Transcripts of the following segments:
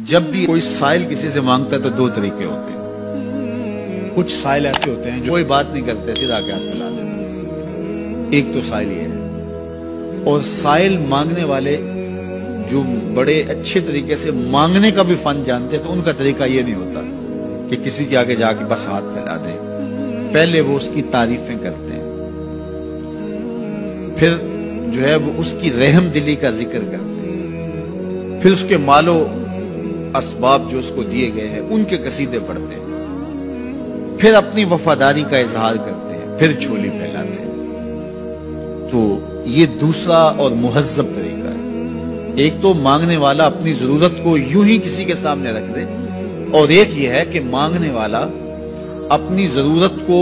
جب بھی کوئی سائل کسی سے مانگتا ہے تو دو طریقے ہوتے ہیں. کچھ سائل ایسے ہوتے ہیں جو کوئی بات نہیں کرتے، سیدھا کے ہاتھ ملا دیتے ہیں. ایک تو سائل یہ ہے. اور سائل مانگنے والے جو بڑے اچھے طریقے سے مانگنے کا بھی فن جانتے ہیں تو ان کا طریقہ یہ نہیں ہوتا کہ کسی کے آگے جا کے بس ہاتھ پھیلا دیں. پہلے وہ اس کی تعریفیں کرتے ہیں، پھر جو ہے وہ اس کی رحم دلی کا ذکر کرتے ہیں، پھر اس کے مال و اسباب جو اس کو دیے گئے ہیں ان کے قصیدے پڑھتے ہیں، پھر اپنی وفاداری کا اظہار کرتے ہیں، پھر جھولی پھیلاتے ہیں. تو یہ دوسرا اور مہذب طریقہ ہے. ایک تو مانگنے والا اپنی ضرورت کو یوں ہی کسی کے سامنے رکھ دے، اور ایک یہ ہے کہ مانگنے والا اپنی ضرورت کو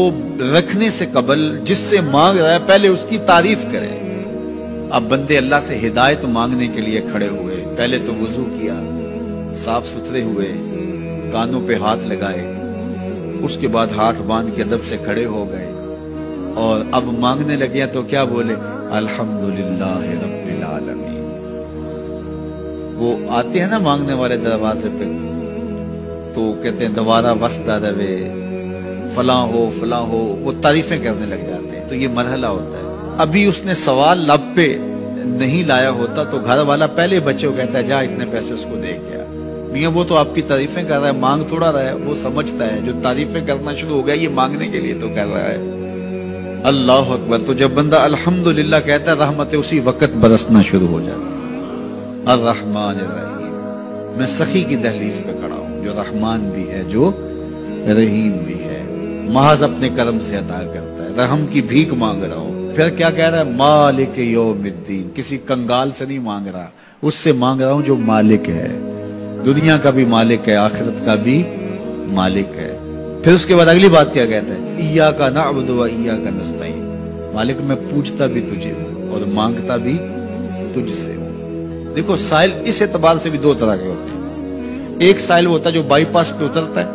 رکھنے سے قبل جس سے مانگ رہا ہے پہلے اس کی تعریف کرے. اب بندے اللہ سے ہدایت مانگنے کے لیے کھڑے ہوئے، پہلے تو وضو کیا، صاف ستھرے ہوئے، کانوں پہ ہاتھ لگائے، اس کے بعد ہاتھ باندھ کے ادب سے کھڑے ہو گئے، اور اب مانگنے لگے تو کیا بولے؟ الحمدللہ رب العالمین. وہ آتے ہیں نا مانگنے والے دروازے پہ تو کہتے ہیں دوبارہ وسطہ روے، فلاں ہو فلاں ہو، وہ تعریفیں کرنے لگ جاتے ہیں. تو یہ مرحلہ ہوتا ہے. ابھی اس نے سوال لب پہ نہیں لایا ہوتا تو گھر والا پہلے بچے کو کہتا ہے جا اتنے پیسے اس کو دے گیا. میاں وہ تو آپ کی تعریفیں کر رہا ہے، مانگ تھوڑا رہا ہے. وہ سمجھتا ہے جو تعریفیں کرنا شروع ہو گیا یہ مانگنے کے لیے تو کر رہا ہے. اللہ اکبر. تو جب بندہ الحمدللہ کہتا ہے رحمتیں اسی وقت برسنا شروع ہو جاتی. الرحمن الرحیم. میں سخی کی دہلیز پہ کھڑا ہوں جو رحمان بھی ہے جو رحیم بھی ہے، محض اپنے کرم سے عطا کرتا ہے. رحم کی بھیک مانگ رہا ہوں. پھر کیا کہہ رہا ہے؟ مالک یوم الدین. کسی کنگال سے نہیں مانگ رہا، اس سے مانگ رہا ہوں جو مالک ہے، دنیا کا بھی مالک ہے، آخرت کا بھی مالک ہے. پھر اس کے بعد اگلی بات کیا کہتا ہے؟ ایاک نعبد و ایاک نستعین. مالک میں پوچھتا بھی تجھے ہوں اور مانگتا بھی تجھ سے ہوں. دیکھو سائل اس اعتبار سے بھی دو طرح کے ہوتے ہیں. ایک سائل ہوتا ہے جو بائی پاس پہ اترتا ہے،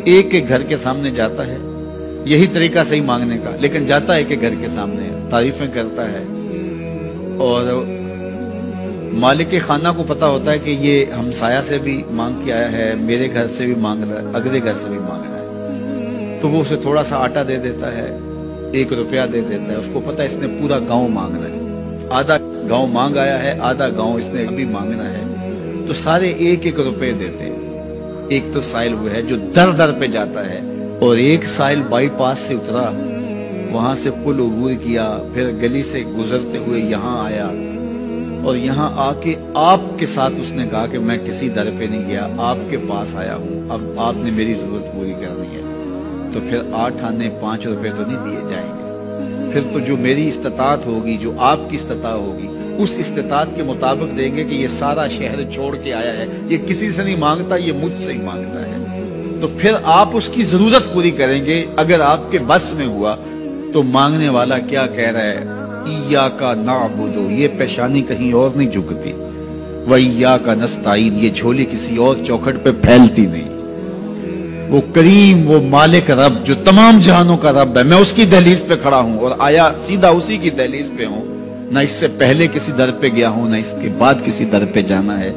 ایک کے گھر کے سامنے جاتا ہے، یہی طریقہ صحیح مانگنے کا، لیکن جاتا ہے کہ گھر کے سامنے تعریفیں کرتا ہے اور مالک خانہ کو پتا ہوتا ہے کہ یہ ہمسایہ سے بھی مانگ کے آیا ہے، میرے گھر سے بھی مانگ رہا ہے، اگلے گھر سے بھی مانگ رہا ہے. تو وہ اسے تھوڑا سا آٹا دے دیتا ہے، 1 روپیہ دے دیتا ہے. اس کو پتا ہے اس نے پورا گاؤں مانگنا ہے، آدھا گاؤں مانگ آیا ہے، آدھا گاؤں اس نے ابھی مانگنا ہے. تو سارے 1-1 روپے دیتے ہیں. ایک تو سائل وہ ہے جو در در پہ جاتا ہے، اور ایک سائل بائی پاس سے اترا، وہاں سے پل عبور کیا، پھر گلی سے گزرتے ہوئے یہاں آیا، اور یہاں آ کے آپ کے ساتھ اس نے کہا کہ میں کسی در پہ نہیں گیا، آپ کے پاس آیا ہوں، اب آپ نے میری ضرورت پوری کرنی ہے. تو پھر 8 آنے 5 روپے تو نہیں دیے جائیں گے. پھر تو جو میری استطاعت ہوگی، جو آپ کی استطاعت ہوگی، اس استطاعت کے مطابق دیں گے کہ یہ سارا شہر چھوڑ کے آیا ہے، یہ کسی سے نہیں مانگتا، یہ مجھ سے ہی مانگتا ہے. تو پھر آپ اس کی ضرورت پوری کریں گے. اگر آپ کے بس میں ہوا تو مانگنے والا کیا کہہ رہا ہے؟ ایاک نعبد. یہ پیشانی کہیں اور نہیں جھکتی. و ایاک نستعین. یہ جھولی کسی اور چوکھٹ پہ پھیلتی نہیں. وہ کریم، وہ مالک رب جو تمام جہانوں کا رب ہے، میں اس کی دہلیز پہ کھڑا ہوں اور آیا سیدھا اسی کی دہلیز پہ ہوں. نہ اس سے پہلے کسی در پہ گیا ہوں، نہ اس کے بعد کسی در پہ جانا ہے.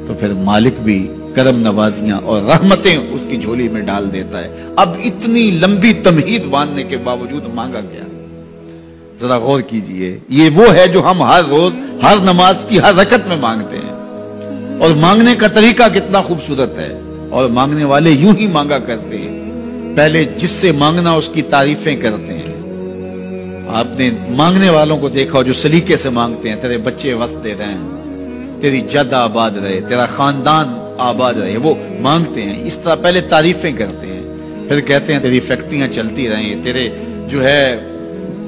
تو پھر مالک بھی کرم نوازیاں اور رحمتیں اس کی جھولی میں ڈال دیتا ہے. اب اتنی لمبی تمہید باندھنے کے باوجود مانگا گیا. ذرا غور کیجئے، یہ وہ ہے جو ہم ہر روز ہر نماز کی ہر رکعت میں مانگتے ہیں. اور مانگنے کا طریقہ کتنا خوبصورت ہے، اور مانگنے والے یوں ہی مانگا کرتے ہیں. پہلے جس سے مانگنا اس کی تعریفیں کرتے ہیں. آپ نے مانگنے والوں کو دیکھا جو سلیقے سے مانگتے ہیں، تیرے بچے وسط دے رہے ہیں، تیری جد آباد رہے، تیرا خاندان آباد رہے، وہ مانگتے ہیں. اس طرح پہلے تعریفیں کرتے ہیں، پھر کہتے ہیں تیری فیکٹریاں چلتی رہیں، تیرے جو ہے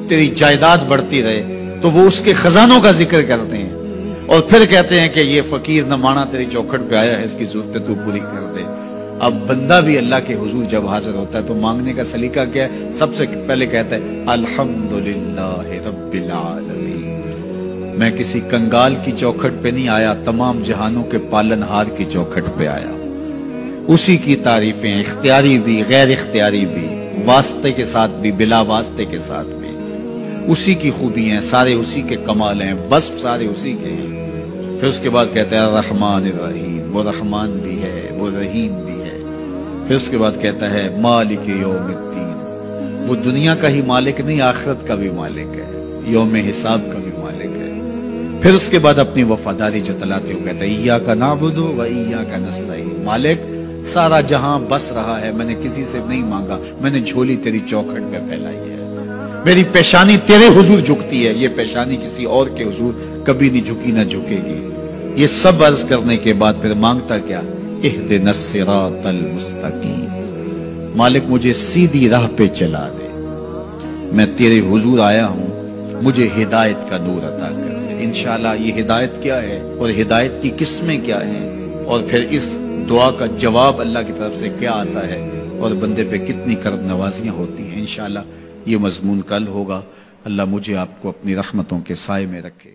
تیری جائیداد بڑھتی رہے. تو وہ اس کے خزانوں کا ذکر کرتے ہیں، اور پھر کہتے ہیں کہ یہ فقیر نمانہ تیری چوکھٹ پہ آیا ہے، اس کی ضرورتیں تو پوری کر دے. اب بندہ بھی اللہ کے حضور جب حاضر ہوتا ہے تو مانگنے کا سلیقہ کیا ہے؟ سب سے پہلے کہتا ہے الحمدللہ رب العالمین. میں کسی کنگال کی چوکھٹ پہ نہیں آیا، تمام جہانوں کے پالن ہار کی چوکھٹ پہ آیا. اسی کی تعریفیں اختیاری بھی غیر اختیاری بھی، واسطے کے ساتھ بھی بلا واسطے کے ساتھ بھی، اسی کی خوبی ہیں، سارے اسی کے کمال ہیں، وصف سارے اسی کے ہیں. پھر اس کے بعد کہتا ہے الرحمن الرحیم، وہ رحمان بھی ہے وہ رحیم بھی ہے۔ پھر اس کے بعد کہتا ہے مالک یوم الدین، وہ دنیا کا ہی مالک نہیں آخرت کا بھی مالک ہے، یوم حساب کا بھی مالک ہے۔ پھر اس کے بعد اپنی وفاداری جتلاتے ہوئے کہتا ہے ایاک نعبد و ایاک نستعین، مالک سارا جہاں بس رہا ہے، میں نے کسی سے نہیں مانگا، میں نے جھولی تیری چوکھٹ پہ پھیلائی ہے، میری پیشانی تیرے حضور جھکتی ہے، یہ پیشانی کسی اور کے حضور کبھی نہیں جھکی نہ جھکے گی۔ یہ سب عرض کرنے کے بعد پھر مانگتا کیا؟ اہدنا الصراط المستقیم، مالک مجھے سیدھی راہ پہ چلا دے، میں تیرے حضور آیا ہوں، مجھے ہدایت کا نور عطا کر دے۔ انشاءاللہ یہ ہدایت کیا ہے اور ہدایت کی قسمیں کیا ہیں، اور پھر اس دعا کا جواب اللہ کی طرف سے کیا آتا ہے، اور بندے پہ کتنی کرم نوازیاں ہوتی ہیں، انشاءاللہ یہ مضمون کل ہوگا۔ اللہ مجھے آپ کو اپنی رحمتوں کے سائے میں رکھے۔